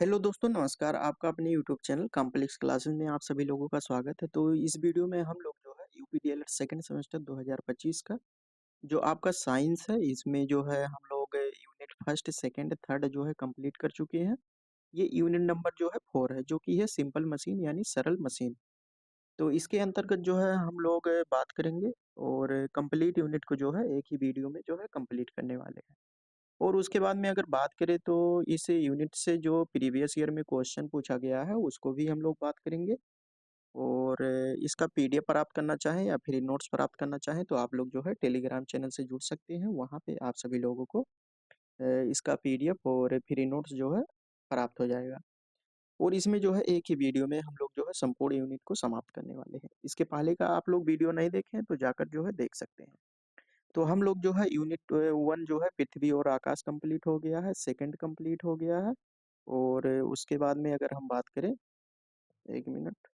Hello दोस्तों, नमस्कार। आपका अपने यूट्यूब चैनल कॉम्प्लेक्स क्लासेस में आप सभी लोगों का स्वागत है। तो इस वीडियो में हम लोग जो है यूपीडीएलएड सेकंड सेमेस्टर 2025 का जो आपका साइंस है, इसमें जो है हम लोग यूनिट फर्स्ट सेकंड थर्ड जो है कंप्लीट कर चुके हैं। ये यूनिट नंबर जो है 4 है, जो कि है सिंपल मशीन यानी सरल मशीन। तो इसके अंतर्गत जो है हम लोग बात करेंगे और कंप्लीट यूनिट को जो है एक ही वीडियो में जो है कंप्लीट करने वाले हैं। और उसके बाद में अगर बात करें तो इस यूनिट से जो प्रीवियस ईयर में क्वेश्चन पूछा गया है उसको भी हम लोग बात करेंगे। और इसका पीडीएफ प्राप्त करना चाहें या फिर नोट्स प्राप्त करना चाहें तो आप लोग जो है टेलीग्राम चैनल से जुड़ सकते हैं। वहाँ पे आप सभी लोगों को इसका पीडीएफ और फ्री नोट्स जो है प्राप्त हो जाएगा। और इसमें जो है एक ही वीडियो में हम लोग जो है संपूर्ण यूनिट को समाप्त करने वाले हैं। इसके पहले का आप लोग वीडियो नहीं देखें तो जाकर जो है देख सकते हैं। तो हम लोग जो है यूनिट 1 जो है पृथ्वी और आकाश कंप्लीट हो गया है, सेकंड कंप्लीट हो गया है। और उसके बाद में अगर हम बात करें, एक मिनट।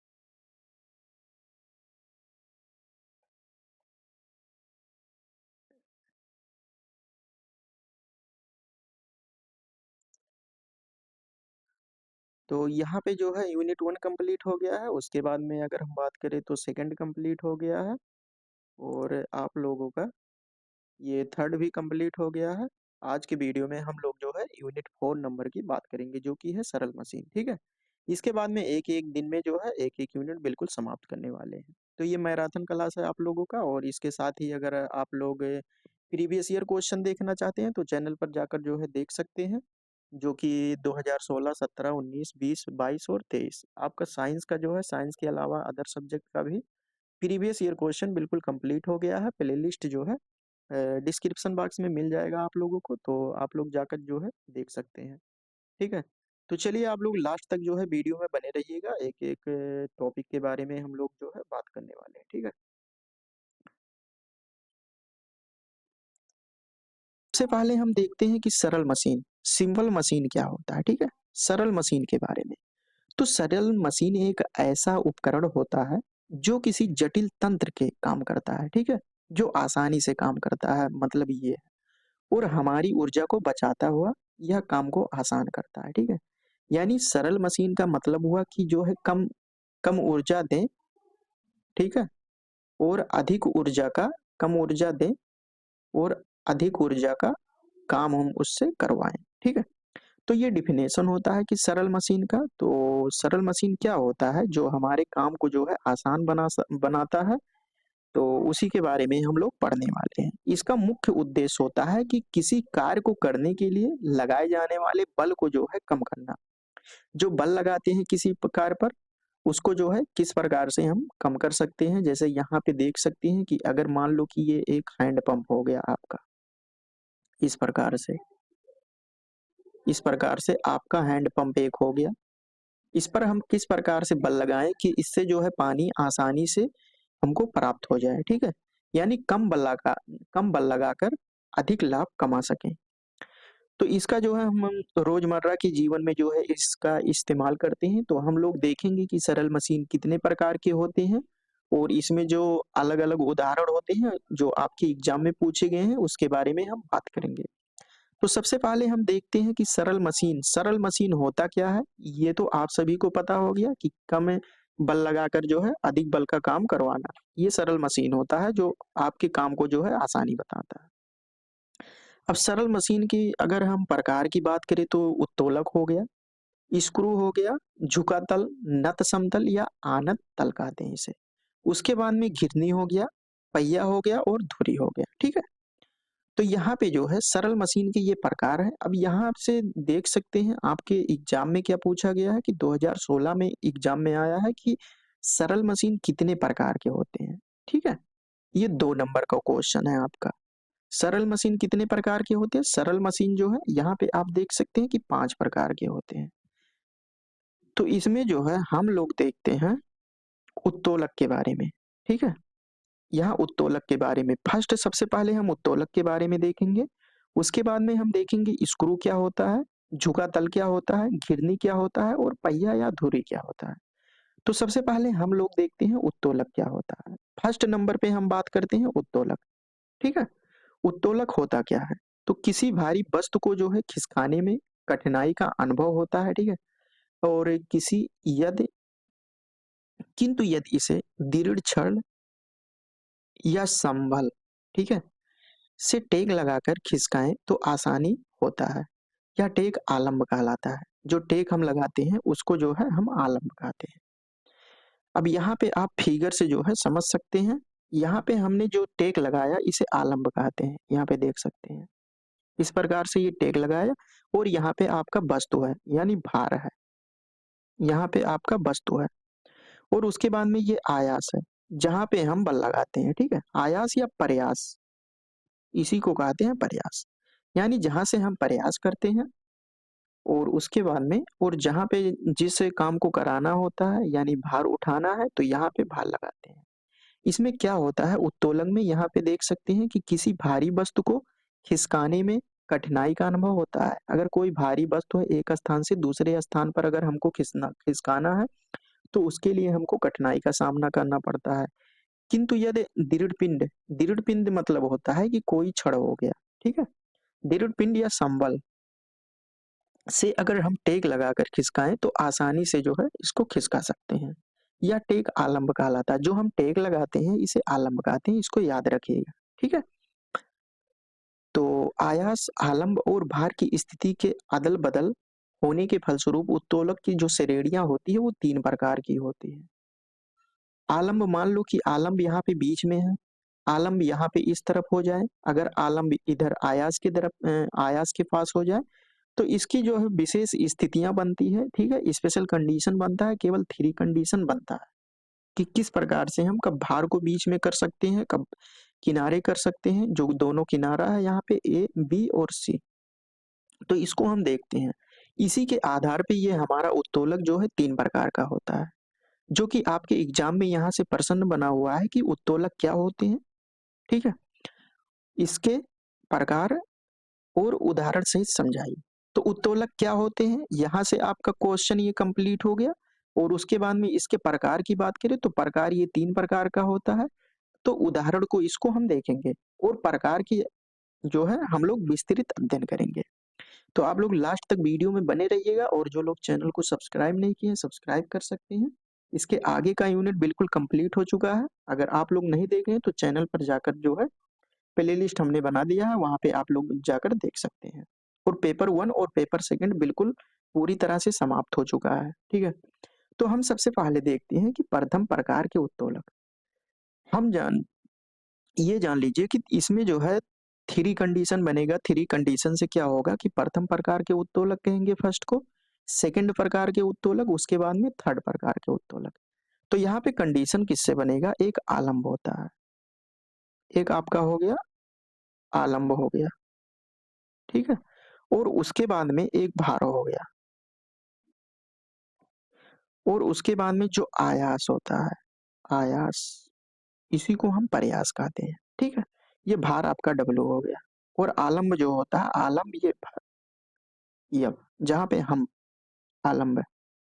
तो यहाँ पे जो है यूनिट 1 कंप्लीट हो गया है। उसके बाद में अगर हम बात करें तो सेकंड कंप्लीट हो गया है। और आप लोगों का ये थर्ड भी कंप्लीट हो गया है। आज के वीडियो में हम लोग जो है यूनिट 4 नंबर की बात करेंगे, जो कि है सरल मशीन। ठीक है। इसके बाद में एक एक दिन में जो है एक एक यूनिट बिल्कुल समाप्त करने वाले हैं। तो ये मैराथन क्लास है आप लोगों का। और इसके साथ ही अगर आप लोग प्रीवियस ईयर क्वेश्चन देखना चाहते हैं तो चैनल पर जाकर जो है देख सकते हैं, जो कि 2016, 17, 19, 20, 22 और 23 आपका साइंस का जो है, साइंस के अलावा अदर सब्जेक्ट का भी प्रीवियस ईयर क्वेश्चन बिल्कुल कंप्लीट हो गया है। प्लेलिस्ट जो है डिस्क्रिप्शन बॉक्स में मिल जाएगा आप लोगों को, तो आप लोग जाकर जो है देख सकते हैं। ठीक है। तो चलिए आप लोग लास्ट तक जो है वीडियो में बने रहिएगा। एक एक टॉपिक के बारे में हम लोग जो है बात करने वाले हैं। ठीक है। सबसे पहले हम देखते हैं कि सरल मशीन, सिंपल मशीन क्या होता है। ठीक है। सरल मशीन के बारे में। तो सरल मशीन एक ऐसा उपकरण होता है जो किसी जटिल तंत्र के काम करता है। ठीक है। जो आसानी से काम करता है, मतलब ये है। और हमारी ऊर्जा को बचाता हुआ यह काम को आसान करता है। ठीक है। यानी सरल मशीन का मतलब हुआ कि जो है कम कम ऊर्जा दें। ठीक है। और अधिक ऊर्जा का कम ऊर्जा दें और अधिक ऊर्जा का काम हम उससे करवाएं। ठीक है। तो ये डिफिनेशन होता है कि सरल मशीन का। तो सरल मशीन क्या होता है, जो हमारे काम को जो है आसान बनाता है। तो उसी के बारे में हम लोग पढ़ने वाले हैं। इसका मुख्य उद्देश्य होता है कि किसी कार्य को करने के लिए लगाए जाने वाले बल को जो है कम करना। जो बल लगाते हैं किसी कार्य पर, उसको जो है किस प्रकार से हम कम कर सकते हैं। जैसे यहाँ पे देख सकते हैं कि अगर मान लो कि ये एक हैंड पंप हो गया आपका, इस प्रकार से आपका हैंड पंप एक हो गया। इस पर हम किस प्रकार से बल लगाएं कि इससे जो है पानी आसानी से हमको प्राप्त हो जाए। ठीक है। यानी कम बल लगाकर अधिक लाभ कमा सकें। तो इसका जो है हम रोजमर्रा के जीवन में जो है इसका इस्तेमाल करते हैं। तो हम लोग देखेंगे कि सरल मशीन कितने प्रकार के होते हैं और इसमें जो अलग अलग उदाहरण होते हैं जो आपके एग्जाम में पूछे गए हैं उसके बारे में हम बात करेंगे। तो सबसे पहले हम देखते हैं कि सरल मशीन होता क्या है। ये तो आप सभी को पता हो गया कि कम बल लगाकर जो है अधिक बल का काम करवाना, ये सरल मशीन होता है जो आपके काम को जो है आसानी बताता है। अब सरल मशीन की अगर हम प्रकार की बात करें तो उत्तोलक हो गया, स्क्रू हो गया, झुका तल, नत समतल या आनत तल कहते हैं इसे। उसके बाद में घिरनी हो गया, पहिया हो गया और धुरी हो गया। ठीक है। तो यहाँ पे जो है सरल मशीन के ये प्रकार है। अब यहाँ से देख सकते हैं आपके एग्जाम में क्या पूछा गया है कि 2016 में एग्जाम में आया है कि सरल मशीन कितने प्रकार के होते हैं। ठीक है। ये 2 नंबर का क्वेश्चन है आपका। सरल मशीन कितने प्रकार के होते हैं? सरल मशीन जो है यहाँ पे आप देख सकते हैं कि 5 प्रकार के होते हैं। तो इसमें जो है हम लोग देखते हैं उत्तोलक के बारे में। ठीक है। यहाँ उत्तोलक के बारे में फर्स्ट सबसे पहले हम उत्तोलक के बारे में देखेंगे। उसके बाद में हम देखेंगे स्क्रू क्या होता है, झुका तल क्या होता है, घिरनी क्या होता है और पहिया या धुरी क्या होता है। तो सबसे पहले हम लोग देखते हैं उत्तोलक क्या होता है। फर्स्ट नंबर पे हम बात करते हैं उत्तोलक। ठीक है। उत्तोलक होता क्या है? तो किसी भारी वस्तु को जो है खिसकाने में कठिनाई का अनुभव होता है। ठीक है। और किसी यदि किंतु यदि इसे दृढ़ छड़ या संभल, ठीक है, से टेक लगाकर खिसकाएं तो आसानी होता है। यह टेक आलम्ब कहलाता है। जो टेक हम लगाते हैं उसको जो है हम आलम्ब कहते हैं। अब यहाँ पे आप फिगर से जो है समझ सकते हैं। यहाँ पे हमने जो टेक लगाया इसे आलम्ब कहते हैं। यहाँ पे देख सकते हैं। इस प्रकार से ये टेक लगाया और यहाँ पे आपका वस्तु है यानी भार है। यहाँ पे आपका वस्तु है और उसके बाद में ये आयास है जहाँ पे हम बल लगाते हैं, ठीक है। आयास या प्रयास, इसी को कहते हैं प्रयास, यानी जहाँ से हम प्रयास करते हैं और उसके बाद में और जहाँ पे जिस काम को कराना होता है यानी भार उठाना है तो यहाँ पे भार लगाते हैं। इसमें क्या होता है उत्तोलन में, यहाँ पे देख सकते हैं कि किसी भारी वस्तु को खिसकाने में कठिनाई का अनुभव होता है। अगर कोई भारी वस्तु है एक स्थान से दूसरे स्थान पर अगर हमको खिसकाना है तो उसके लिए हमको कठिनाई का सामना करना पड़ता है। किंतु यदि दृढ़ पिंड मतलब होता है कि कोई छड़ हो गया, ठीक है। दृढ़ पिंड या संबल से अगर हम टेक लगाकर खिसकाएं तो आसानी से जो है इसको खिसका सकते हैं। यह टेक आलंब कहलाता है। जो हम टेक लगाते हैं इसे आलंब कहते हैं, इसको याद रखिएगा, ठीक है। तो आयास, आलंब और भार की स्थिति के अदल बदल होने के फलस्वरूप उत्तोलक की जो श्रेणियां होती है वो 3 प्रकार की होती है। आलंब, मान लो कि आलंब यहाँ पे बीच में है, आलंब यहाँ पे इस तरफ हो जाए, अगर आलंब इधर आयास की तरफ आयास के पास हो जाए तो इसकी जो है विशेष स्थितियां बनती है, ठीक है। स्पेशल कंडीशन बनता है, केवल 3 कंडीशन बनता है कि किस प्रकार से हम कब भार को बीच में कर सकते हैं, कब किनारे कर सकते हैं। जो दोनों किनारा है यहाँ पे ए, बी और सी, तो इसको हम देखते हैं। इसी के आधार पे ये हमारा उत्तोलक जो है 3 प्रकार का होता है, जो कि आपके एग्जाम में यहाँ से प्रश्न बना हुआ है कि उत्तोलक क्या होते हैं, ठीक है। इसके प्रकार और उदाहरण सहित समझाइए। तो उत्तोलक क्या होते हैं, यहाँ से आपका क्वेश्चन ये कंप्लीट हो गया। और उसके बाद में इसके प्रकार की बात करें तो प्रकार ये 3 प्रकार का होता है। तो उदाहरण को इसको हम देखेंगे और प्रकार की जो है हम लोग विस्तृत अध्ययन करेंगे। तो आप लोग लास्ट तक वीडियो में बने रहिएगा और जो लोग चैनल को सब्सक्राइब नहीं किए हैं सब्सक्राइब कर सकते हैं। इसके आगे का यूनिट बिल्कुल कंप्लीट हो चुका है। अगर आप लोग नहीं देख रहे हैं तो चैनल पर जाकर जो है प्लेलिस्ट हमने बना दिया है, वहाँ पे आप लोग जाकर देख सकते हैं। और पेपर 1 और पेपर 2 बिल्कुल पूरी तरह से समाप्त हो चुका है, ठीक है। तो हम सबसे पहले देखते हैं कि प्रथम प्रकार के उत्तोलक। हम जान ये जान लीजिए कि इसमें जो है 3 कंडीशन बनेगा। 3 कंडीशन से क्या होगा कि प्रथम प्रकार के उत्तोलक कहेंगे फर्स्ट को, सेकंड प्रकार के उत्तोलक, उसके बाद में थर्ड प्रकार के उत्तोलक। तो यहाँ पे कंडीशन किससे बनेगा, एक आलंब होता है, एक आपका हो गया आलंब हो गया, ठीक है। और उसके बाद में एक भार हो गया और उसके बाद में जो आयास होता है, आयास, इसी को हम प्रयास कहते हैं, ठीक है। ये भार आपका डब्लू हो गया। और आलंब जो होता है, आलंब ये जहाँ पे हम आलंब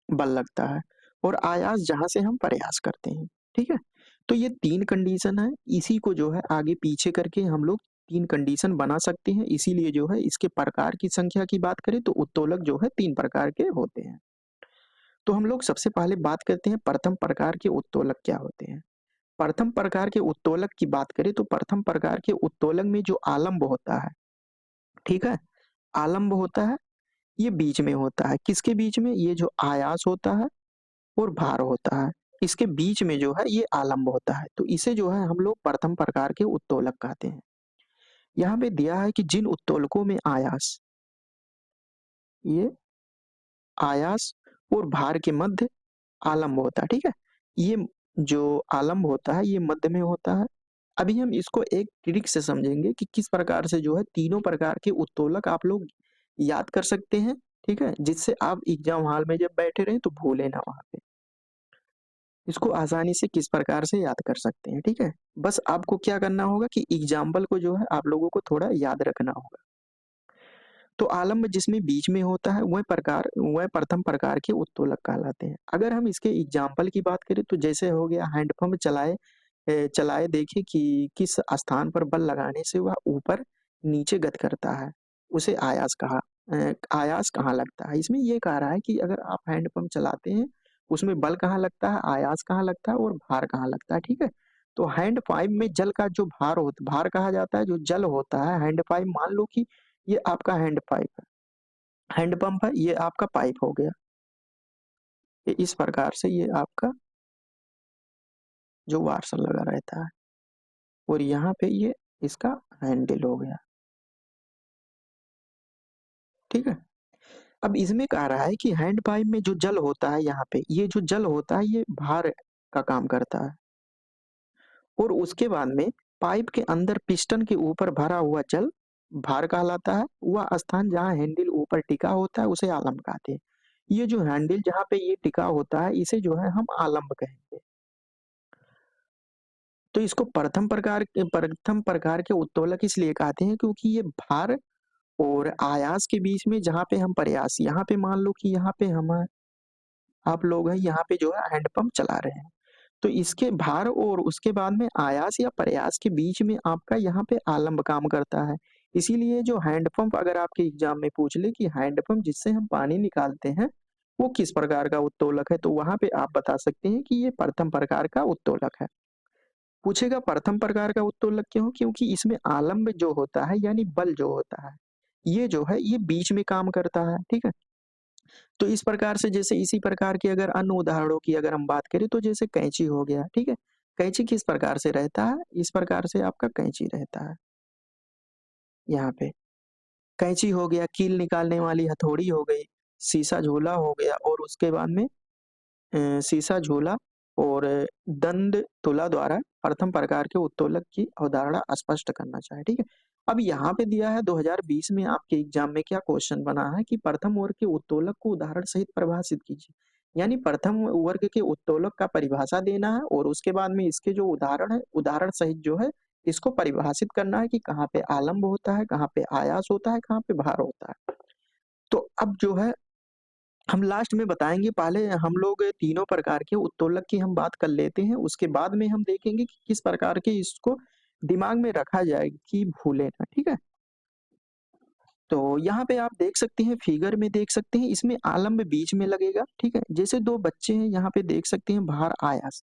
बल लगता है और आयास जहाँ से हम प्रयास करते हैं, ठीक है। तो ये 3 कंडीशन है, इसी को जो है आगे पीछे करके हम लोग 3 कंडीशन बना सकते हैं। इसीलिए जो है इसके प्रकार की संख्या की बात करें तो उत्तोलक जो है 3 प्रकार के होते हैं। तो हम लोग सबसे पहले बात करते हैं प्रथम प्रकार के उत्तोलक क्या होते हैं। प्रथम प्रकार के उत्तोलक की बात करें तो प्रथम प्रकार के उत्तोलक में जो आलंब होता है, ठीक है, आलंब होता है, ये बीच में होता है। किसके बीच में, ये जो आयास होता है और भार होता है, इसके बीच में जो है ये आलंब होता है। तो इसे जो है हम लोग प्रथम प्रकार के उत्तोलक कहते हैं। यहाँ पे दिया है कि जिन उत्तोलकों में आयास, ये आयास और भार के मध्य आलंब होता है, ठीक है। ये जो आलंब होता है ये मध्य में होता है। अभी हम इसको एक ट्रिक से समझेंगे कि किस प्रकार से जो है तीनों प्रकार के उत्तोलक आप लोग याद कर सकते हैं, ठीक है, जिससे आप एग्जाम हॉल में जब बैठे रहें तो भूले ना वहां पे। इसको आसानी से किस प्रकार से याद कर सकते हैं, ठीक है। बस आपको क्या करना होगा कि एग्जाम्पल को जो है आप लोगों को थोड़ा याद रखना होगा। तो आलम्ब जिसमें बीच में होता है वह प्रथम प्रकार के उत्तोलक कहलाते हैं। अगर हम इसके एग्जाम्पल की बात करें तो जैसे हो गया हैंडपंप चलाए देखे कि किस स्थान पर बल लगाने से वह ऊपर नीचे गति करता है, उसे आयास कहा। आयास कहाँ लगता है? इसमें ये कह रहा है कि अगर आप हैंडपंप चलाते हैं, उसमें बल कहाँ लगता है, आयास कहाँ लगता है और भार कहाँ लगता है, ठीक है? तो हैंड पाइप में जल का जो भार कहा जाता है, जो जल होता है हैंड पाइप, मान लो कि ये आपका हैंड पाइप है, हैंड पंप है, ये आपका पाइप हो गया। ये इस प्रकार से ये आपका जो वार्सल लगा रहता है और यहाँ पे ये इसका हैंडल हो गया, ठीक है? अब इसमें कह रहा है कि हैंड पाइप में जो जल होता है यहाँ पे, ये जो जल होता है ये भार का काम करता है और उसके बाद में पाइप के अंदर पिस्टन के ऊपर भरा हुआ जल भार कहलाता है। वह स्थान जहाँ हैंडल ऊपर टिका होता है उसे आलम्ब कहते हैं। ये जो हैंडल जहाँ पे ये टिका होता है इसे जो है हम आलम्ब कहेंगे। तो इसको प्रथम प्रकार के उत्तोलक इसलिए कहते हैं क्योंकि ये भार और आयास के बीच में जहाँ पे हम प्रयास, यहाँ पे मान लो कि यहाँ पे हम आप लोग हैं, यहाँ पे जो है हैंडपंप चला रहे हैं। तो इसके भार और उसके बाद में आयास या प्रयास के बीच में आपका यहाँ पे आलंब काम करता है। इसीलिए जो हैंडपंप अगर आपके एग्जाम में पूछ ले कि हैंडपंप जिससे हम पानी निकालते हैं, वो किस प्रकार का उत्तोलक है, तो वहाँ पे आप बता सकते हैं कि ये प्रथम प्रकार का उत्तोलक है। पूछेगा प्रथम प्रकार का उत्तोलक क्यों? क्योंकि इसमें आलंब जो होता है यानी बल जो होता है, ये जो है ये बीच में काम करता है, ठीक है? तो इस प्रकार से जैसे इसी प्रकार के अगर अन्य उदाहरणों की अगर हम बात करें तो जैसे कैंची हो गया, ठीक है? कैंची किस प्रकार से रहता है? इस प्रकार से आपका कैंची रहता है, यहाँ पे। कैंची हो गया, कील निकालने वाली हथौड़ी हो गई, शीशा झोला हो गया और उसके बाद में शीशा झोला और दंड तुला द्वारा प्रथम प्रकार के उत्तोलक की अवधारणा स्पष्ट करना चाहे, ठीक है? अब यहाँ पे दिया है 2020 में आपके एग्जाम में क्या क्वेश्चन बना है कि प्रथम वर्ग के उत्तोलक को उदाहरण सहित परिभाषित कीजिए। यानी प्रथम वर्ग के उत्तोलक का परिभाषा देना है और उसके बाद में इसके जो उदाहरण है, उदाहरण सहित जो है इसको परिभाषित करना है कि कहाँ पे आलंब होता है, कहाँ पे आयास होता है, कहाँ पे भार होता है। तो अब जो है हम लास्ट में बताएँगे, पहले हम लोग तीनों प्रकार के उत्तोलक की हम बात कर लेते हैं, उसके बाद में हम देखेंगे कि किस प्रकार के इसको दिमाग में रखा जाए कि भूले ना, ठीक है? तो यहाँ पे आप देख सकते हैं, फिगर में देख सकते हैं, इसमें आलंब बीच में लगेगा, ठीक है? जैसे 2 बच्चे हैं, यहाँ पे देख सकते हैं भार, आयास।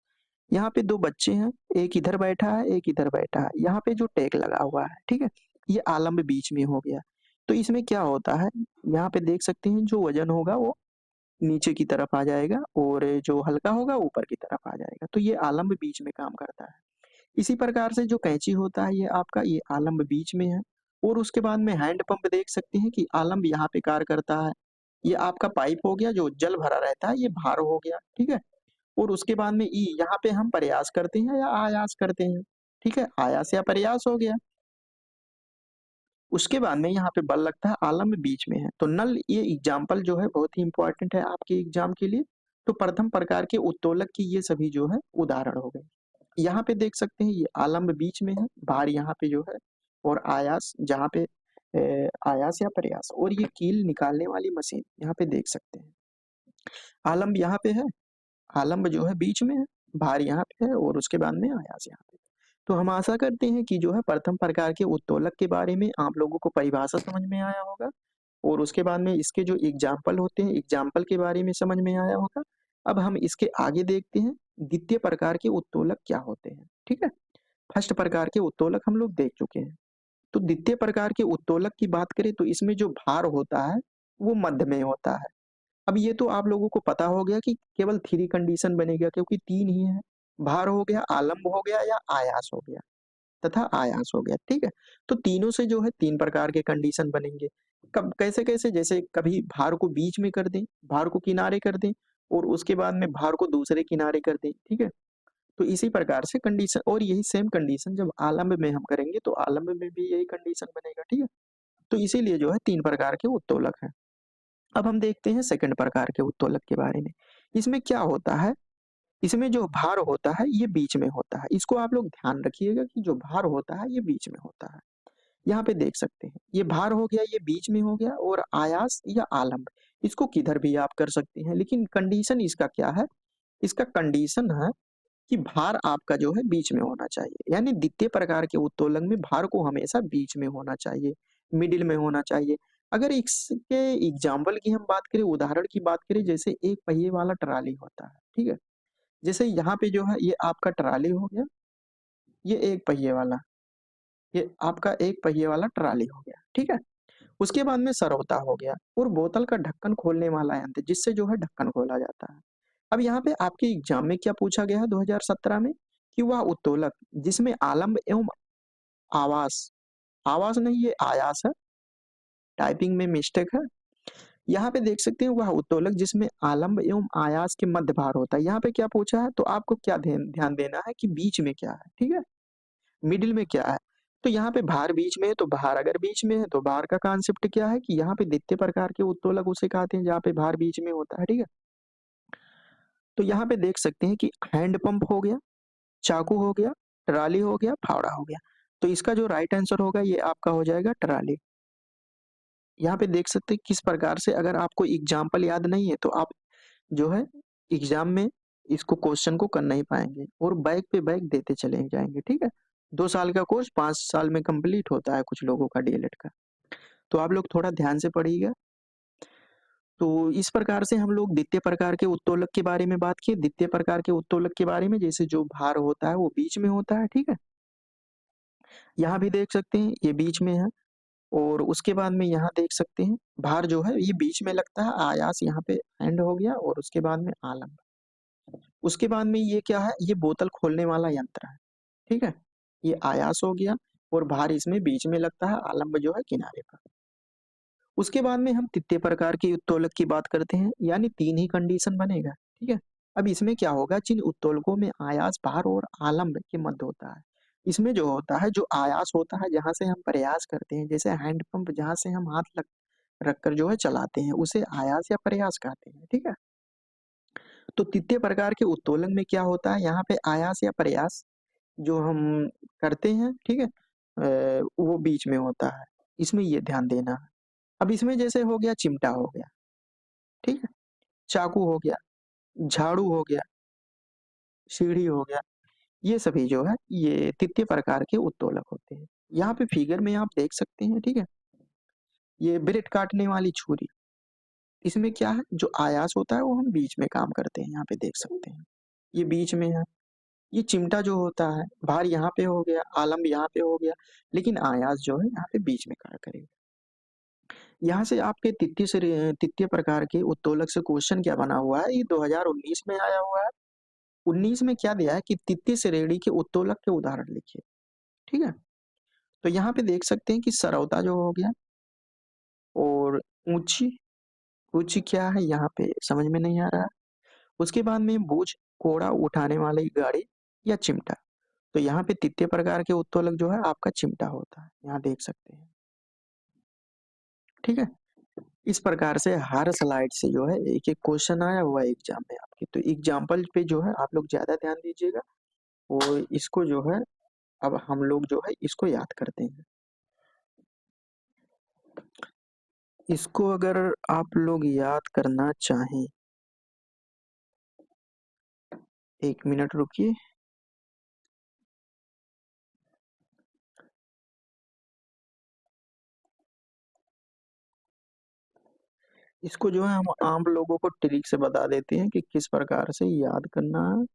यहाँ पे 2 बच्चे हैं, एक इधर बैठा है, एक इधर बैठा है। यहाँ पे जो टैग लगा हुआ है, ठीक है? ये आलंब बीच में हो गया। तो इसमें क्या होता है, यहाँ पे देख सकते हैं जो वज़न होगा वो नीचे की तरफ आ जाएगा और जो हल्का होगा ऊपर की तरफ आ जाएगा, तो ये आलंब बीच में काम करता है। इसी प्रकार से जो कैंची होता है ये आपका ये आलंब बीच में है और उसके बाद में हैंड पंप देख सकते हैं कि आलंब यहाँ पे कार्य करता है। ये आपका पाइप हो गया जो जल भरा रहता है, ये भार हो गया, ठीक है? और उसके बाद में ई यहाँ पे हम प्रयास करते हैं या आयास करते हैं, ठीक है? आयास या प्रयास हो गया। उसके बाद में यहाँ पे बल लगता है, आलम्ब बीच में है। तो नल ये एग्ज़ाम्पल जो है बहुत ही इम्पोर्टेंट है आपके एग्ज़ाम के लिए। तो प्रथम प्रकार के उत्तोलक की ये सभी जो है उदाहरण हो गए। यहाँ पे देख सकते हैं ये आलम्ब बीच में है, भार यहाँ पे जो है और आयास जहाँ पे आयास या प्रयास और ये कील निकालने वाली मशीन यहाँ पे देख सकते हैं। आलम्ब यहाँ पे है, आलम्ब जो है बीच में है, भार यहाँ पे है और उसके बाद में आयास यहाँ पे। तो हम आशा करते हैं कि जो है प्रथम प्रकार के उत्तोलक के बारे में आप लोगों को परिभाषा समझ में आया होगा और उसके बाद में इसके जो एग्जाम्पल होते हैं, एग्जाम्पल के बारे में समझ में आया होगा। अब हम इसके आगे देखते हैं, द्वितीय प्रकार के उत्तोलक क्या होते हैं, ठीक है? फर्स्ट प्रकार के उत्तोलक हम लोग देख चुके हैं। तो द्वितीय प्रकार के उत्तोलक की बात करें तो इसमें जो भार होता है, वो मध्य में होता है। अब ये तो आप लोगों को पता हो गया कि केवल 3 कंडीशन बनेगा क्योंकि 3 ही हैं। भार हो गया, आलम्ब हो गया या आयास हो गया तथा आयास हो गया, ठीक है? तो तीनों से जो है 3 प्रकार के कंडीशन बनेंगे। कब कैसे-कैसे? जैसे कभी भार को बीच में कर दें, भार को किनारे कर दें और उसके बाद में भार को दूसरे किनारे कर दें, ठीक है? तो इसी प्रकार से कंडीशन और यही सेम कंडीशन जब आलम्ब में हम करेंगे तो आलम्ब में भी यही कंडीशन बनेगा, ठीक है? तो इसीलिए जो है 3 प्रकार के उत्तोलक हैं। अब हम देखते हैं सेकंड प्रकार के उत्तोलक के बारे में। इसमें क्या होता है, इसमें जो भार होता है ये बीच में होता है। इसको आप लोग ध्यान रखिएगा कि जो भार होता है ये बीच में होता है। यहाँ पे देख सकते हैं, ये भार हो गया, ये बीच में हो गया और आयास या आलम्ब, इसको किधर भी आप कर सकते हैं। लेकिन कंडीशन इसका क्या है? इसका कंडीशन है कि भार आपका जो है बीच में होना चाहिए। यानी द्वितीय प्रकार के उत्तोलन में भार को हमेशा बीच में होना चाहिए, मिडिल में होना चाहिए। अगर इसके एग्जाम्पल की हम बात करें, उदाहरण की बात करें, जैसे एक पहिए वाला ट्राली होता है, ठीक है? जैसे यहाँ पे जो है ये आपका ट्राली हो गया, ये एक पहिए वाला, ये आपका एक पहिए वाला ट्राली हो गया, ठीक है? उसके बाद में सरौता हो गया और बोतल का ढक्कन खोलने वाला यंत्र जिससे जो है ढक्कन खोला जाता है। अब यहाँ पे आपके एग्जाम में क्या पूछा गया है 2017 में कि वह उत्तोलक जिसमें आलंब एवं आवास, आवास नहीं ये आयास है, टाइपिंग में मिस्टेक है। यहाँ पे देख सकते हैं वह उत्तोलक जिसमें आलंब एवं आयास के मध्य भार होता है। यहाँ पे क्या पूछा है तो आपको क्या ध्यान ध्यान देना है कि बीच में क्या है, ठीक है? मिडिल में क्या है? तो यहाँ पे भार बीच में है, तो भार अगर बीच में है तो भार का कॉन्सेप्ट क्या है कि यहाँ पे द्वितीय प्रकार के उत्तोलक उसे कहते हैं जहाँ पे भार बीच में होता है, ठीक है? तो यहाँ पे देख सकते हैं कि हैंड पंप हो गया, चाकू हो गया, ट्राली हो गया, फावड़ा हो गया। तो इसका जो राइट आंसर होगा ये आपका हो जाएगा ट्राली। यहाँ पे देख सकते हैं किस प्रकार से, अगर आपको एग्जाम्पल याद नहीं है तो आप जो है एग्जाम में इसको क्वेश्चन को कर नहीं पाएंगे और बैक पे बैक देते चले जाएंगे, ठीक है? 2 साल का कोर्स 5 साल में कंप्लीट होता है कुछ लोगों का डीएलएड का। तो आप लोग थोड़ा ध्यान से पढ़िएगा। तो इस प्रकार से हम लोग द्वितीय प्रकार के उत्तोलक के बारे में बात किए। द्वितीय प्रकार के उत्तोलक के बारे में जैसे जो भार होता है वो बीच में होता है, ठीक है? यहाँ भी देख सकते हैं ये बीच में है और उसके बाद में यहाँ देख सकते हैं भार जो है ये बीच में लगता है, आयास यहाँ पे एंड हो गया और उसके बाद में आलम्ब। उसके बाद में ये क्या है, ये बोतल खोलने वाला यंत्र है, ठीक है? ये आयास हो गया और भार इसमें बीच में लगता है, आलम्ब जो है किनारे पर। उसके बाद में हम तृतीय प्रकार के उत्तोलक की बात करते हैं, यानी 3 ही कंडीशन बनेगा, ठीक है? अब इसमें क्या होगा, जिन उत्तोलकों में आयास भार और आलम्ब के मध्य होता है, इसमें जो होता है, जो आयास होता है जहाँ से हम प्रयास करते हैं, जैसे हैंड पंप जहाँ से हम हाथ रखकर जो है चलाते हैं, उसे आयास या प्रयास कहते हैं, ठीक है? तो तृतीय प्रकार के उत्तोलन में क्या होता है, यहाँ पे आयास या प्रयास जो हम करते हैं, ठीक है? वो बीच में होता है, इसमें ये ध्यान देना है। अब इसमें जैसे हो गया चिमटा हो गया, ठीक है? चाकू हो गया, झाड़ू हो गया, सीढ़ी हो गया, ये सभी जो है ये तृतीय प्रकार के उत्तोलक होते हैं। यहाँ पे फिगर में आप देख सकते हैं, ठीक है? ये ब्रेड काटने वाली छुरी, इसमें क्या है, जो आयास होता है वो हम बीच में काम करते हैं, यहाँ पे देख सकते हैं। ये बीच में है। ये चिमटा जो होता है, भार यहाँ पे हो गया, आलम्ब यहाँ पे हो गया, लेकिन आयास जो है यहाँ पे बीच में कार्य करेगा। यहाँ से आपके तृतीय प्रकार के उत्तोलक से क्वेश्चन क्या बना हुआ है, ये 2019 में आया हुआ है। 19 में क्या दिया है कि तृतीय श्रेणी के उत्तोलक के उदाहरण लिखिए, ठीक है? तो यहाँ पे देख सकते हैं कि सरौता जो हो गया और ऊंची, ऊंची क्या है यहाँ पे समझ में नहीं आ रहा है। उसके बाद में बोझ, कोड़ा उठाने वाली गाड़ी या चिमटा। तो यहाँ पे तृतीय प्रकार के उत्तोलक जो है आपका चिमटा होता है, यहाँ देख सकते हैं, ठीक है? इस प्रकार से हर स्लाइड से जो है एक एक क्वेश्चन आया हुआ है एग्जाम में आपके, तो एग्जाम्पल पे जो है आप लोग ज्यादा ध्यान दीजिएगा और इसको जो है अब हम लोग जो है इसको याद करते हैं। इसको अगर आप लोग याद करना चाहें, 1 मिनट रुकिए। इसको जो है हम आम लोगों को ट्रिक से बता देते हैं कि किस प्रकार से याद करना है,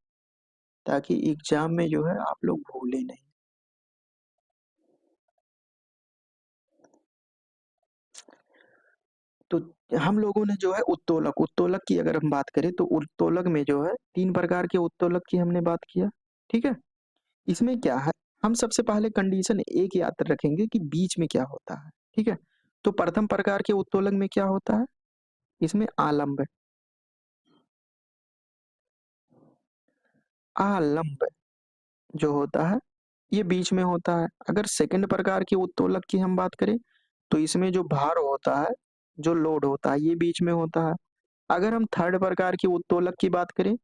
ताकि एग्जाम में जो है आप लोग भूले नहीं। तो हम लोगों ने जो है उत्तोलक, उत्तोलक की अगर हम बात करें तो उत्तोलक में जो है 3 प्रकार के उत्तोलक की हमने बात किया, ठीक है? इसमें क्या है, हम सबसे पहले कंडीशन एक याद रखेंगे कि बीच में क्या होता है, ठीक है? तो प्रथम प्रकार के उत्तोलक में क्या होता है, इसमें आलंब, आलंब जो होता है ये बीच में होता है। अगर सेकंड प्रकार के उत्तोलक की हम बात करें तो इसमें जो भार होता है, जो लोड होता है ये बीच में होता है। अगर हम थर्ड प्रकार के उत्तोलक की बात करें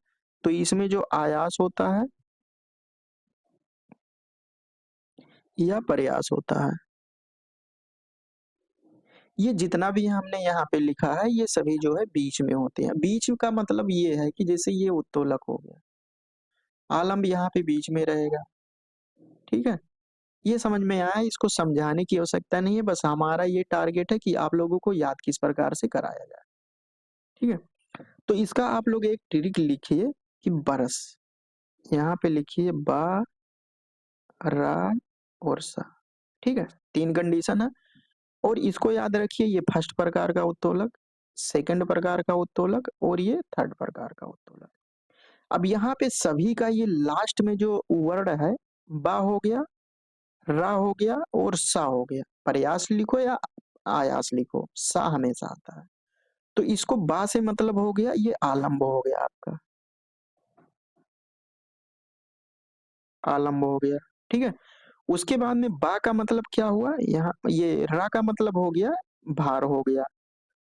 तो इसमें जो आयास होता है या प्रयास होता है, ये जितना भी हमने यहाँ पे लिखा है ये सभी जो है बीच में होते हैं। बीच का मतलब ये है कि जैसे ये उत्तोलक हो गया, आलम्ब यहाँ पे बीच में रहेगा, ठीक है? ये समझ में आया, इसको समझाने की आवश्यकता नहीं है, बस हमारा ये टारगेट है कि आप लोगों को याद किस प्रकार से कराया जाए, ठीक है? तो इसका आप लोग एक ट्रिक लिखिए कि बरस, यहाँ पे लिखिए बा, रा और सा, ठीक है? 3 कंडीशन है और इसको याद रखिए, ये फर्स्ट प्रकार का उत्तोलक, सेकंड प्रकार का उत्तोलक और ये थर्ड प्रकार का उत्तोलक। अब यहाँ पे सभी का ये लास्ट में जो वर्ड है, बा हो गया, रा हो गया और सा हो गया। प्रयास लिखो या आयास लिखो, सा हमेशा आता है। तो इसको बा से मतलब हो गया, ये आलंब हो गया आपका, आलंब हो गया, ठीक है? उसके बाद में बा का मतलब क्या हुआ? यहाँ ये रा का मतलब हो गया भार हो गया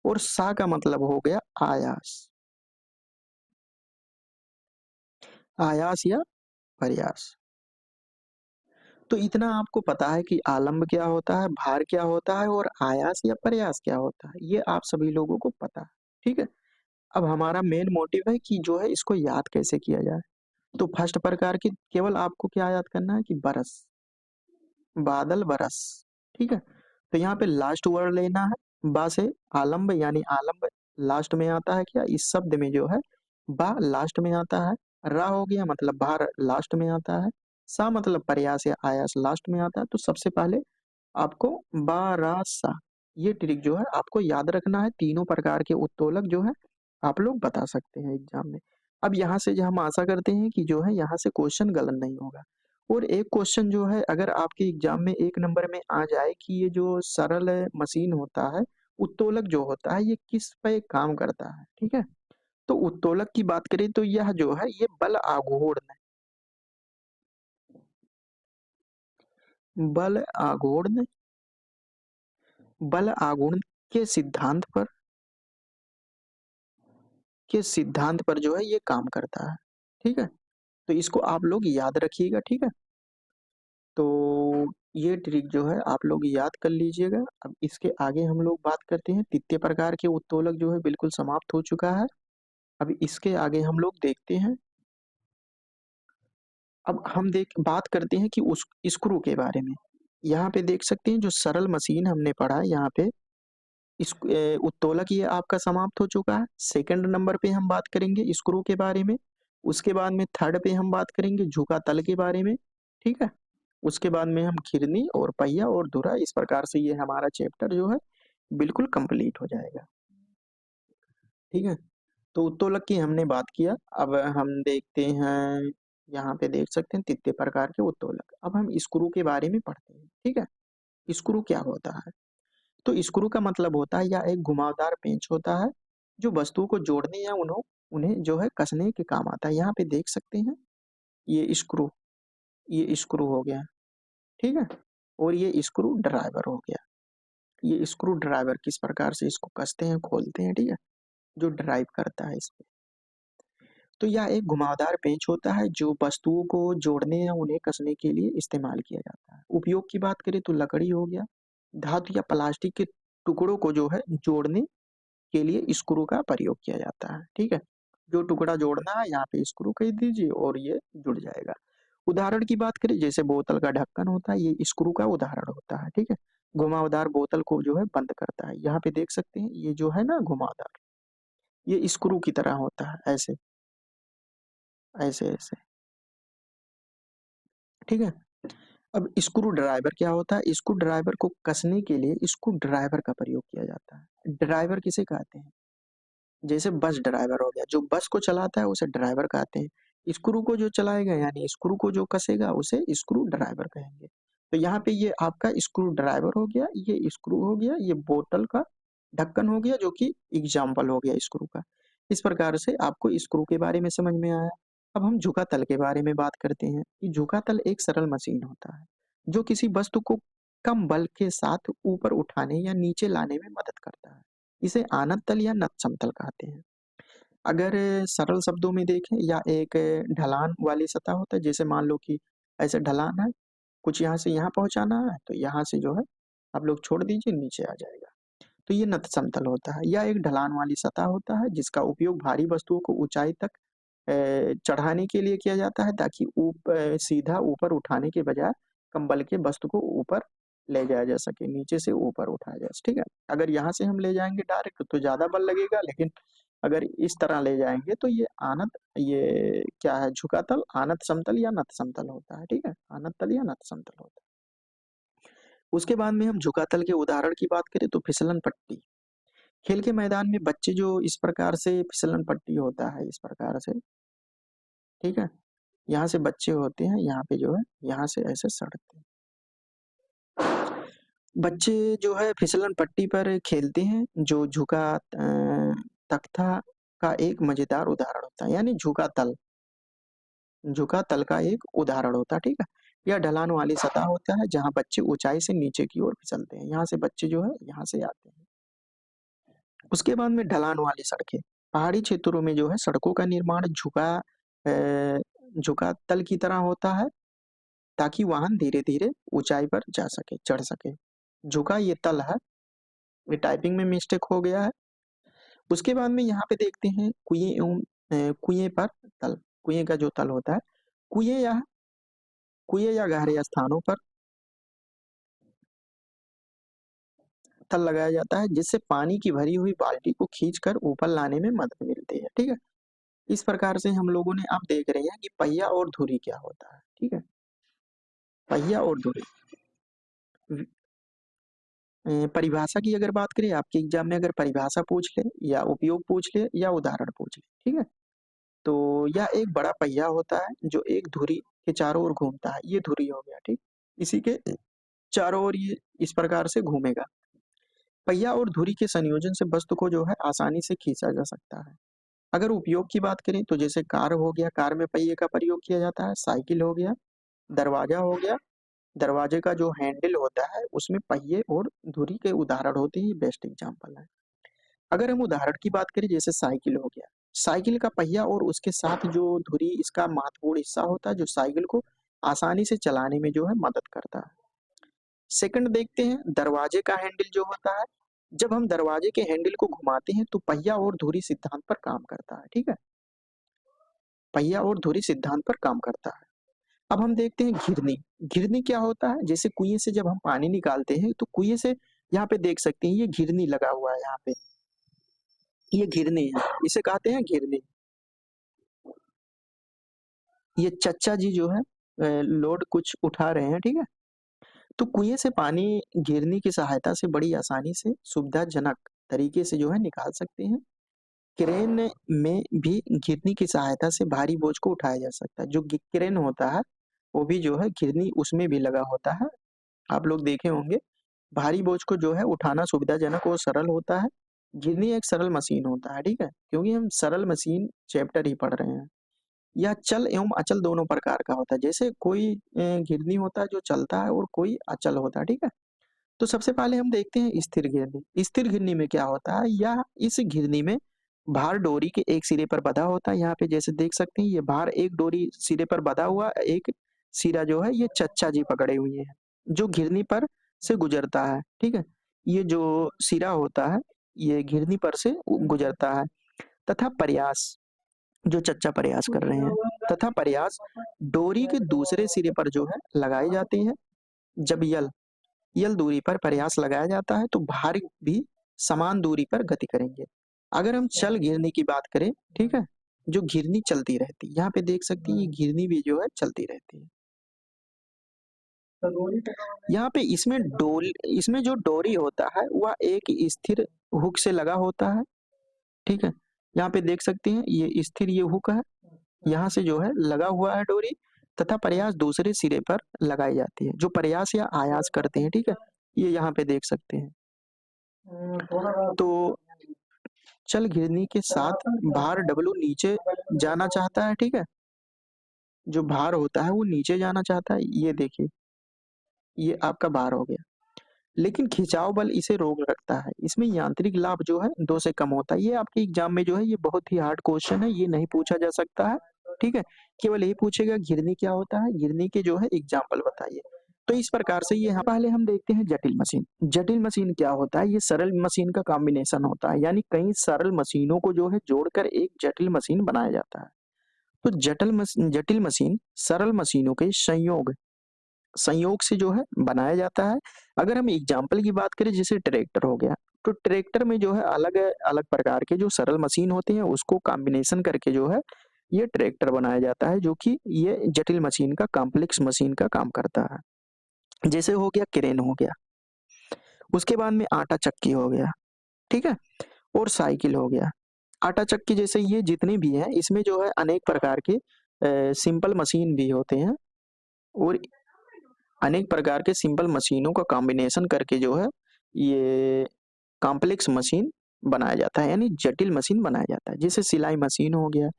और सा का मतलब हो गया आयास, आयास या प्रयास। तो इतना आपको पता है कि आलंब क्या होता है, भार क्या होता है और आयास या प्रयास क्या होता है, ये आप सभी लोगों को पता है, ठीक है? अब हमारा मेन मोटिव है कि जो है इसको याद कैसे किया जाए। तो फर्स्ट प्रकार की केवल आपको क्या याद करना है कि बरस, बादल बरस, ठीक है? तो यहाँ पे लास्ट वर्ड लेना है, बा से आलंब यानी आलंब लास्ट में आता है क्या? इस शब्द में जो है बा लास्ट में आता है, रा हो गया मतलब भार लास्ट में आता है, सा मतलब प्रयास या आयास लास्ट में आता है। तो सबसे पहले आपको बा, रा, सा ये ट्रिक जो है आपको याद रखना है। तीनों प्रकार के उत्तोलक जो है आप लोग बता सकते हैं एग्जाम में। अब यहाँ से जो हम आशा करते हैं कि जो है यहाँ से क्वेश्चन गलत नहीं होगा। और एक क्वेश्चन जो है अगर आपके एग्जाम में 1 नंबर में आ जाए कि ये जो सरल मशीन होता है, उत्तोलक जो होता है ये किस पे काम करता है, ठीक है? तो उत्तोलक की बात करें तो यह जो है ये बल आघूर्ण बल आघूर्ण के सिद्धांत पर जो है ये काम करता है, ठीक है? तो इसको आप लोग याद रखिएगा, ठीक है? तो ये ट्रिक जो है आप लोग याद कर लीजिएगा। अब इसके आगे हम लोग बात करते हैं, तृतीय प्रकार के उत्तोलक जो है बिल्कुल समाप्त हो चुका है। अब इसके आगे हम लोग देखते हैं, अब हम देख बात करते हैं कि उस स्क्रू के बारे में। यहाँ पे देख सकते हैं जो सरल मशीन हमने पढ़ा है यहाँ पे उत्तोलक ये आपका समाप्त हो चुका है। सेकंड नंबर पे हम बात करेंगे स्क्रू के बारे में। उसके बाद में थर्ड पे हम बात करेंगे झुका तल के बारे में, ठीक है? उसके बाद में हम घिरनी और पहिया और धुरा, इस प्रकार से ये हमारा चैप्टर जो है बिल्कुल कंप्लीट हो जाएगा, ठीक है? तो उत्तोलक की हमने बात किया। अब हम देखते हैं, यहाँ पे देख सकते हैं तृतीय प्रकार के उत्तोलक। अब हम स्क्रू के बारे में पढ़ते हैं, ठीक है? स्क्रू क्या होता है? तो स्क्रू का मतलब होता है या एक घुमावदार पेंच होता है जो वस्तुओं को जोड़ने या उन्हें उन्हें जो है कसने के काम आता है। यहाँ पे देख सकते हैं ये स्क्रू हो गया, ठीक है? और ये स्क्रू ड्राइवर हो गया। ये स्क्रू ड्राइवर किस प्रकार से इसको कसते हैं खोलते हैं, ठीक है? जो ड्राइव करता है इसको। तो यह एक घुमावदार पेंच होता है जो वस्तुओं को जोड़ने या उन्हें कसने के लिए इस्तेमाल किया जाता है। उपयोग की बात करें तो लकड़ी हो गया, धातु या प्लास्टिक के टुकड़ों को जो है जोड़ने के लिए स्क्रू का प्रयोग किया जाता है, ठीक है? जो टुकड़ा जोड़ना है यहाँ पे स्क्रू कह दीजिए और ये जुड़ जाएगा। उदाहरण की बात करें जैसे बोतल का ढक्कन होता है, ये स्क्रू का उदाहरण होता है, ठीक है? घुमावदार बोतल को जो है बंद करता है। यहाँ पे देख सकते हैं ये जो है ना घुमावदार, ये स्क्रू की तरह होता है, ऐसे ऐसे ऐसे, ठीक है? अब स्क्रू ड्राइवर क्या होता है? स्क्रू ड्राइवर को कसने के लिए स्क्रू ड्राइवर का प्रयोग किया जाता है। ड्राइवर किसे कहते हैं? जैसे बस ड्राइवर हो गया, जो बस को चलाता है उसे ड्राइवर कहते हैं। स्क्रू को जो चलाएगा यानी स्क्रू को जो कसेगा उसे स्क्रू ड्राइवर कहेंगे। तो यहाँ पे ये आपका स्क्रू ड्राइवर हो गया, ये स्क्रू हो गया, ये बोतल का ढक्कन हो गया जो कि एग्जाम्पल हो गया स्क्रू का। इस प्रकार से आपको स्क्रू के बारे में समझ में आया। अब हम झुका तल के बारे में बात करते हैं कि झुका तल एक सरल मशीन होता है जो किसी वस्तु को कम बल के साथ ऊपर उठाने या नीचे लाने में मदद करता है। इसे आनत तल या नत समतल कहते हैं। अगर सरल शब्दों में देखें या एक ढलान वाली सतह होता है, जैसे मान लो कि ऐसे ढलान है, कुछ यहाँ से यहाँ पहुँचाना है तो यहाँ से जो है आप लोग छोड़ दीजिए नीचे आ जाएगा। तो ये नत समतल होता है या एक ढलान वाली सतह होता है जिसका उपयोग भारी वस्तुओं को ऊंचाई तक चढ़ाने के लिए किया जाता है ताकि सीधा ऊपर उठाने के बजाय कंबल के वस्तु को ऊपर ले जाया जा सके, नीचे से ऊपर उठाया जाए, ठीक है। अगर यहाँ से हम ले जाएंगे डायरेक्ट तो ज्यादा बल लगेगा, लेकिन अगर इस तरह ले जाएंगे तो ये क्या है, झुका तल, आनत समतल या नत समतल होता है, ठीक है। आनत तल या नत समतल होता है। उसके बाद में हम झुका तल के उदाहरण की बात करें तो फिसलन पट्टी। खेल के मैदान में बच्चे जो इस प्रकार से, फिसलन पट्टी होता है इस प्रकार से, ठीक है। यहाँ से बच्चे होते हैं, यहाँ पे जो है यहाँ से ऐसे सड़कते हैं। बच्चे जो है फिसलन पट्टी पर खेलते हैं, जो झुका तख्ता का एक मजेदार उदाहरण होता है, यानी झुका तल का एक उदाहरण होता है, ठीक है। यह ढलान वाली सतह होता है जहाँ बच्चे ऊंचाई से नीचे की ओर फिसलते हैं। यहाँ से बच्चे जो है यहाँ से आते हैं। उसके बाद में ढलान वाली सड़कें। पहाड़ी क्षेत्रों में जो है सड़कों का निर्माण झुका तल की तरह होता है, ताकि वाहन धीरे धीरे ऊंचाई पर जा सके, चढ़ सके। झुका ये तल है, ये टाइपिंग में मिस्टेक हो गया है। उसके बाद में यहाँ पे देखते हैं कुएं पर तल। कुएं का जो तल होता है, कुएं या गहरे स्थानों पर तल लगाया जाता है, जिससे पानी की भरी हुई बाल्टी को खींचकर ऊपर लाने में मदद मिलती है, ठीक है। इस प्रकार से हम लोगों ने अब देख रहे हैं कि पहिया और धुरी क्या होता है, ठीक है। पहिया और धुरी परिभाषा की अगर बात करें, आपके एग्जाम में अगर परिभाषा पूछ ले या उपयोग पूछ ले या उदाहरण पूछ ले, ठीक है, तो यह एक बड़ा पहिया होता है जो एक धुरी के चारों ओर घूमता है। ये धुरी हो गया, ठीक। इसी के चारों ओर ये इस प्रकार से घूमेगा। पहिया और धुरी के संयोजन से वस्तु को जो है आसानी से खींचा जा सकता है। अगर उपयोग की बात करें तो जैसे कार हो गया, कार में पहिए का प्रयोग किया जाता है। साइकिल हो गया, दरवाजा हो गया, दरवाजे का जो हैंडल होता है उसमें पहिए और धुरी के उदाहरण होते हैं। बेस्ट एग्जाम्पल है। अगर हम उदाहरण की बात करें, जैसे साइकिल हो गया, साइकिल का पहिया और उसके साथ जो धुरी इसका महत्वपूर्ण हिस्सा होता है, जो साइकिल को आसानी से चलाने में जो है मदद करता है। सेकंड देखते हैं, दरवाजे का हैंडल जो होता है, जब हम दरवाजे के हैंडल को घुमाते हैं तो पहिया और धुरी सिद्धांत पर काम करता है, ठीक है। पहिया और धुरी सिद्धांत पर काम करता है। अब हम देखते हैं घिरनी। घिरनी क्या होता है, जैसे कुएं से जब हम पानी निकालते हैं तो कुएं से यहाँ पे देख सकते हैं ये घिरनी लगा हुआ है, यहाँ पे ये घिरनी है, इसे कहते हैं घिरनी। ये चच्चा जी जो है लोड कुछ उठा रहे हैं, ठीक है। तो कुएं से पानी घिरनी की सहायता से बड़ी आसानी से सुविधाजनक तरीके से जो है निकाल सकते हैं। क्रेन में भी घिरनी की सहायता से भारी बोझ को उठाया जा सकता है। जो क्रेन होता है वो भी जो है घिरनी उसमें भी लगा होता है। आप लोग देखे होंगे, भारी बोझ को जो है उठाना सुविधाजनक और सरल होता है। घिरनी एक सरल मशीन होता है, ठीक है, क्योंकि हम सरल मशीन चैप्टर ही पढ़ रहे हैं। यह चल एवं अचल दोनों प्रकार का होता है। जैसे कोई घिरनी होता है जो चलता है और कोई अचल होता है, ठीक है। तो सबसे पहले हम देखते हैं स्थिर घिरनी। स्थिर घिरनी में क्या होता है, या इस घिरनी में भार डोरी के एक सिरे पर बंधा होता है। यहाँ पे जैसे देख सकते हैं ये भार एक डोरी सिरे पर बंधा हुआ, एक सिरा जो है ये चच्चा जी पकड़े हुए हैं, जो घिरनी पर से गुजरता है, ठीक है। ये जो सिरा होता है ये घिरनी पर से गुजरता है। तथा प्रयास, जो चच्चा प्रयास कर रहे हैं, तथा प्रयास डोरी के दूसरे सिरे पर जो है लगाई जाती है। जब यल दूरी पर प्रयास लगाया जाता है तो भार भी समान दूरी पर गति करेंगे। अगर हम चल घिरनी की बात करें, ठीक है, जो घिरनी चलती रहती है, यहाँ पे देख सकती है ये घिरनी भी जो है चलती रहती है। यहाँ पे इसमें जो डोरी होता है वह एक स्थिर हुक से लगा होता है, ठीक है। यहाँ पे देख सकते हैं ये स्थिर ये हुक है, यहाँ से जो है लगा हुआ है डोरी, तथा प्रयास दूसरे सिरे पर लगाई जाती है। जो प्रयास या आयास करते हैं, ठीक है, ये यहाँ पे देख सकते हैं। तो चल घिरनी के साथ भार डब्लू नीचे जाना चाहता है, ठीक है। जो भार होता है वो नीचे जाना चाहता है, ये देखिए ये आपका भार हो गया, लेकिन खिंचाव बल इसे रोक रखता है। इसमें यांत्रिक लाभ जो है 2 से कम होता है। ये आपके एग्जाम में जो है ये बहुत ही हार्ड क्वेश्चन है, ये नहीं पूछा जा सकता है, ठीक है। केवल यही पूछेगा घिरनी क्या होता है, घिरनी के जो है एग्जाम्पल बताइए। तो इस प्रकार से ये पहले हम देखते हैं जटिल मशीन। जटिल मशीन क्या होता है, ये सरल मशीन का कॉम्बिनेशन होता है, यानी कई सरल मशीनों को जो है जोड़कर एक जटिल मशीन बनाया जाता है। तो जटिल मशीन सरल मशीनों के संयोग संयोग से जो है बनाया जाता है। अगर हम एग्जाम्पल की बात करें जैसे ट्रैक्टर हो गया, तो ट्रैक्टर में जो है अलग-अलग प्रकार के जो सरल मशीन होते हैं उसको कॉम्बिनेशन करके जो है ये ट्रैक्टर बनाया जाता है, जो कि ये जटिल मशीन का कॉम्प्लेक्स मशीन का काम करता है। जैसे हो गया क्रेन हो गया, उसके बाद में आटा चक्की हो गया, ठीक है? और साइकिल हो गया। आटा चक्की जैसे ये जितने भी हैं इसमें जो है अनेक प्रकार के सिंपल मशीन भी होते हैं और अनेक प्रकार के सिंपल मशीनों का कॉम्बिनेशन करके जो है ये कॉम्प्लेक्स मशीन बनाया जाता है, यानी जटिल मशीन बनाया जाता है। जैसे सिलाई मशीन हो गया,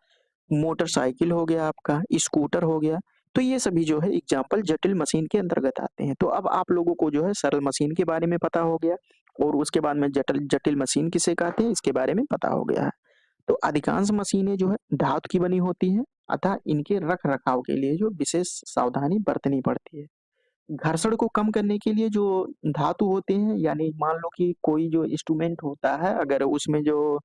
मोटरसाइकिल हो गया आपका, स्कूटर हो गया, तो ये सभी जो है एग्जाम्पल जटिल मशीन के अंतर्गत आते हैं। तो अब आप लोगों को जो है सरल मशीन के बारे में पता हो गया और उसके बाद में जटिल जटिल मशीन किसे कहते हैं इसके बारे में पता हो गया है। तो अधिकांश मशीनें जो है धातु की बनी होती हैं, अतः इनके रख-रखाव के लिए जो विशेष सावधानी बरतनी पड़ती है। घर्षण को कम करने के लिए जो धातु होते हैं, यानी मान लो कि कोई जो इंस्ट्रूमेंट होता है अगर उसमें जो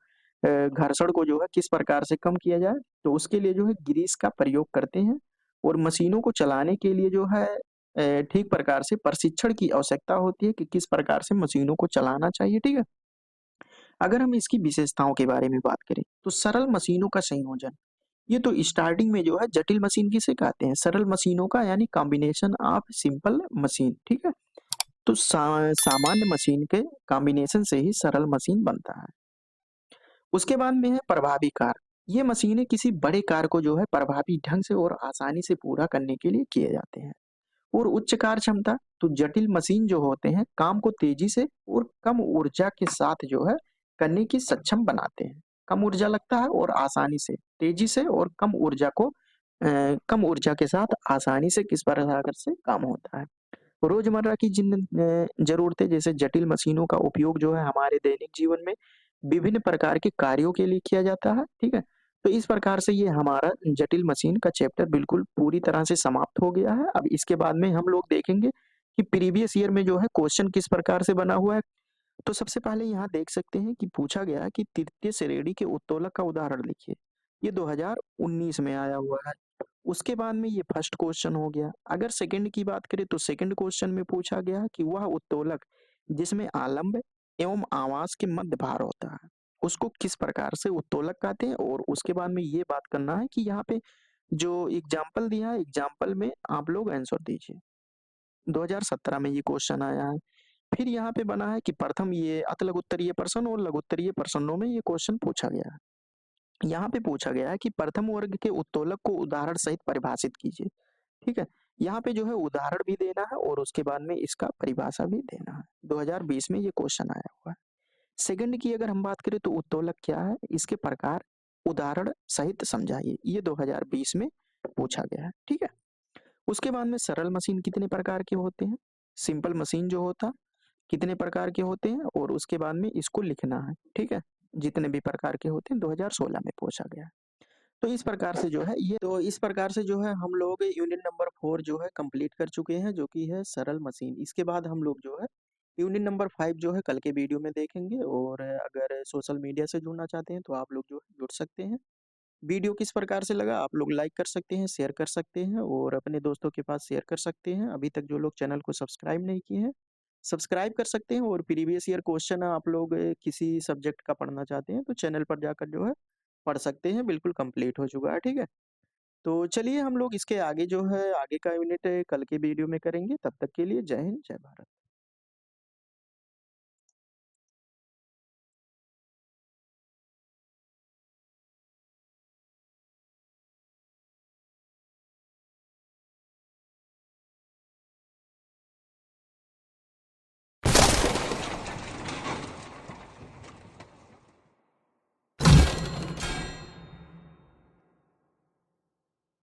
घर्षण को जो है किस प्रकार से कम किया जाए, तो उसके लिए जो है ग्रीस का प्रयोग करते हैं और मशीनों को चलाने के लिए जो है ठीक प्रकार से प्रशिक्षण की आवश्यकता होती है कि किस प्रकार से मशीनों को चलाना चाहिए, ठीक है? अगर हम इसकी विशेषताओं के बारे में बात करें, तो सरल मशीनों का संयोजन, ये तो स्टार्टिंग में जो है जटिल मशीन किसे कहते हैं? सरल मशीनों का, यानी कॉम्बिनेशन ऑफ सिंपल मशीन, ठीक है? तो सामान्य मशीन के कॉम्बिनेशन से ही सरल मशीन बनता है। उसके बाद में है प्रभावी कार्य। ये मशीनें किसी बड़े कार्य को जो है प्रभावी ढंग से और आसानी से पूरा करने के लिए किए जाते हैं। और उच्च कार्य क्षमता, तो जटिल मशीन जो होते हैं काम को तेजी से और कम ऊर्जा के साथ जो है करने की सक्षम बनाते हैं। कम ऊर्जा लगता है और आसानी से, तेजी से और कम ऊर्जा के साथ आसानी से किस प्रकार से काम होता है। रोजमर्रा की जिन ज़रूरतें, जैसे जटिल मशीनों का उपयोग जो है हमारे दैनिक जीवन में विभिन्न प्रकार के कार्यों के लिए किया जाता है, ठीक है? तो इस प्रकार से ये हमारा जटिल मशीन का चैप्टर बिल्कुल पूरी तरह से समाप्त हो गया है। अब इसके बाद में हम लोग देखेंगे कि प्रीवियस ईयर में जो है क्वेश्चन किस प्रकार से बना हुआ है। तो सबसे पहले यहाँ देख सकते हैं कि पूछा गया है कि तृतीय श्रेणी के उत्तोलक का उदाहरण लिखिए। ये 2019 में आया हुआ है। उसके बाद में ये फर्स्ट क्वेश्चन हो गया। अगर सेकंड की बात करें तो सेकंड क्वेश्चन में पूछा गया कि वह उत्तोलक जिसमें आलंब एवं आवास के मध्य भार होता है, उसको किस प्रकार से उत्तोलक कहते हैं। और उसके बाद में ये बात करना है कि यहाँ पे जो एग्जाम्पल दिया है, एग्जाम्पल में आप लोग आंसर दीजिए। 2017 में ये क्वेश्चन आया है। फिर यहाँ पे बना है कि प्रथम ये अति लघु उत्तरीय प्रश्न और लघु उत्तरीय प्रश्नों में ये क्वेश्चन पूछा गया है। यहाँ पे पूछा गया है कि प्रथम वर्ग के उत्तोलक को उदाहरण सहित परिभाषित कीजिए, ठीक है? यहाँ पे जो है उदाहरण भी देना है और उसके बाद में इसका परिभाषा भी देना है। 2020 में ये क्वेश्चन आया हुआ है। सेकंड की अगर हम बात करें तो उत्तोलक क्या है, इसके प्रकार उदाहरण सहित समझाइए। ये 2020 में पूछा गया है, ठीक है? उसके बाद में सरल मशीन कितने प्रकार के होते हैं, सिंपल मशीन जो होता कितने प्रकार के होते हैं और उसके बाद में इसको लिखना है, ठीक है? जितने भी प्रकार के होते हैं 2016 में पूछा गया है। तो इस प्रकार से जो है इस प्रकार से जो है हम लोग यूनिट नंबर 4 जो है कंप्लीट कर चुके हैं, जो कि है सरल मशीन। इसके बाद हम लोग जो है यूनिट नंबर 5 जो है कल के वीडियो में देखेंगे। और अगर सोशल मीडिया से जुड़ना चाहते हैं तो आप लोग जो है जुड़ सकते हैं। वीडियो किस प्रकार से लगा आप लोग लाइक कर सकते हैं, शेयर कर सकते हैं और अपने दोस्तों के पास शेयर कर सकते हैं। अभी तक जो लोग चैनल को सब्सक्राइब नहीं किए हैं, सब्सक्राइब कर सकते हैं। और प्रीवियस ईयर क्वेश्चन आप लोग किसी सब्जेक्ट का पढ़ना चाहते हैं तो चैनल पर जाकर जो है पढ़ सकते हैं, बिल्कुल कंप्लीट हो चुका है, ठीक है? तो चलिए हम लोग इसके आगे जो है आगे का यूनिट कल के वीडियो में करेंगे। तब तक के लिए जय हिंद, जय भारत।